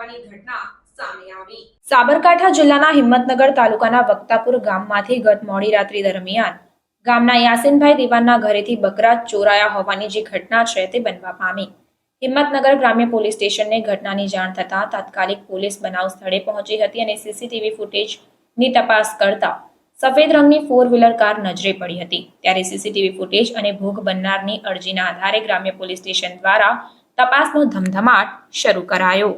હોવાની ઘટના સામે આવી। સાબરકાંઠા જિલ્લાના હિંમતનગર તાલુકાના વક્તાપુર ગામમાંથી ગત મોડી રાત્રિ દરમિયાન ગામના યાસીનભાઈ દિવાનના ઘરેથી બકરા ચોરાયા હોવાની જે ઘટના છે તે બનવા પામી। હિંમતનગર ગ્રામ્ય પોલીસ સ્ટેશનને ઘટનાની જાણ થતાં તાત્કાલિક પોલીસ બનાવ સ્થળે પહોંચી હતી અને સીસીટીવી ફૂટેજની તપાસ કરતા સફેદ રંગની 4-વ્હીલર કાર નજરે પડી હતી। ત્યારે સીસીટીવી ફૂટેજ અને ભોગ બનનારની અરજીના આધારે ગ્રામ્ય પોલીસ સ્ટેશન દ્વારા તપાસનો ધમધમાટ શરૂ કરાયો।